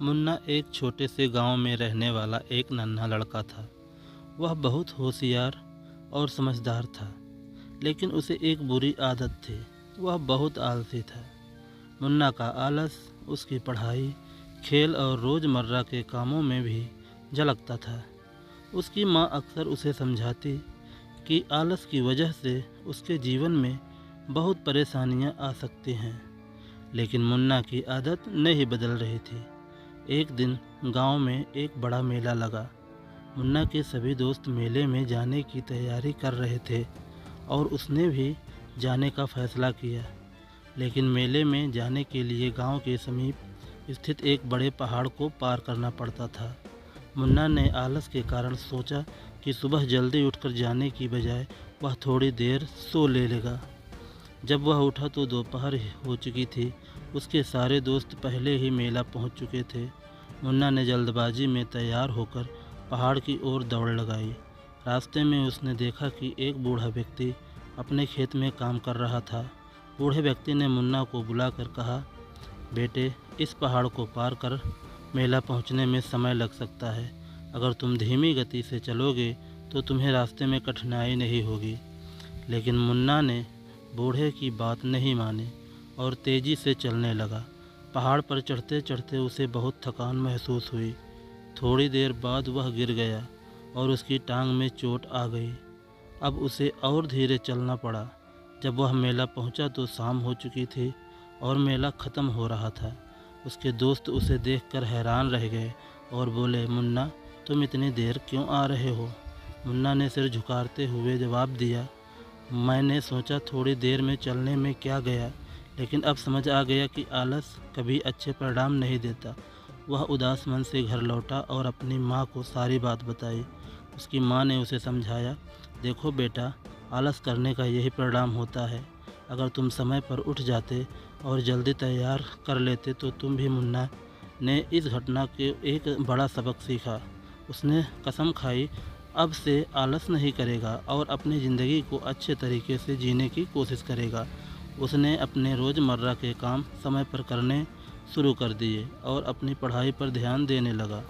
मुन्ना एक छोटे से गांव में रहने वाला एक नन्हा लड़का था। वह बहुत होशियार और समझदार था, लेकिन उसे एक बुरी आदत थी। वह बहुत आलसी था। मुन्ना का आलस उसकी पढ़ाई, खेल और रोज़मर्रा के कामों में भी झलकता था। उसकी माँ अक्सर उसे समझाती कि आलस की वजह से उसके जीवन में बहुत परेशानियां आ सकती हैं, लेकिन मुन्ना की आदत नहीं बदल रही थी। एक दिन गांव में एक बड़ा मेला लगा। मुन्ना के सभी दोस्त मेले में जाने की तैयारी कर रहे थे और उसने भी जाने का फैसला किया। लेकिन मेले में जाने के लिए गांव के समीप स्थित एक बड़े पहाड़ को पार करना पड़ता था। मुन्ना ने आलस के कारण सोचा कि सुबह जल्दी उठकर जाने की बजाय वह थोड़ी देर सो ले लेगा। जब वह उठा तो दोपहर हो चुकी थी। उसके सारे दोस्त पहले ही मेला पहुंच चुके थे। मुन्ना ने जल्दबाजी में तैयार होकर पहाड़ की ओर दौड़ लगाई। रास्ते में उसने देखा कि एक बूढ़ा व्यक्ति अपने खेत में काम कर रहा था। बूढ़े व्यक्ति ने मुन्ना को बुलाकर कहा, बेटे, इस पहाड़ को पार कर मेला पहुंचने में समय लग सकता है। अगर तुम धीमी गति से चलोगे तो तुम्हें रास्ते में कठिनाई नहीं होगी। लेकिन मुन्ना ने बूढ़े की बात नहीं मानी और तेज़ी से चलने लगा। पहाड़ पर चढ़ते चढ़ते उसे बहुत थकान महसूस हुई। थोड़ी देर बाद वह गिर गया और उसकी टांग में चोट आ गई। अब उसे और धीरे चलना पड़ा। जब वह मेला पहुंचा तो शाम हो चुकी थी और मेला ख़त्म हो रहा था। उसके दोस्त उसे देखकर हैरान रह गए और बोले, मुन्ना, तुम इतनी देर क्यों आ रहे हो? मुन्ना ने सिर झुकाते हुए जवाब दिया, मैंने सोचा थोड़ी देर में चलने में क्या गया, लेकिन अब समझ आ गया कि आलस कभी अच्छे परिणाम नहीं देता। वह उदास मन से घर लौटा और अपनी माँ को सारी बात बताई। उसकी माँ ने उसे समझाया, देखो बेटा, आलस करने का यही परिणाम होता है। अगर तुम समय पर उठ जाते और जल्दी तैयार कर लेते तो तुम भी। मुन्ना ने इस घटना के एक बड़ा सबक सीखा। उसने कसम खाई, अब से आलस नहीं करेगा और अपनी ज़िंदगी को अच्छे तरीके से जीने की कोशिश करेगा। उसने अपने रोज़मर्रा के काम समय पर करने शुरू कर दिए और अपनी पढ़ाई पर ध्यान देने लगा।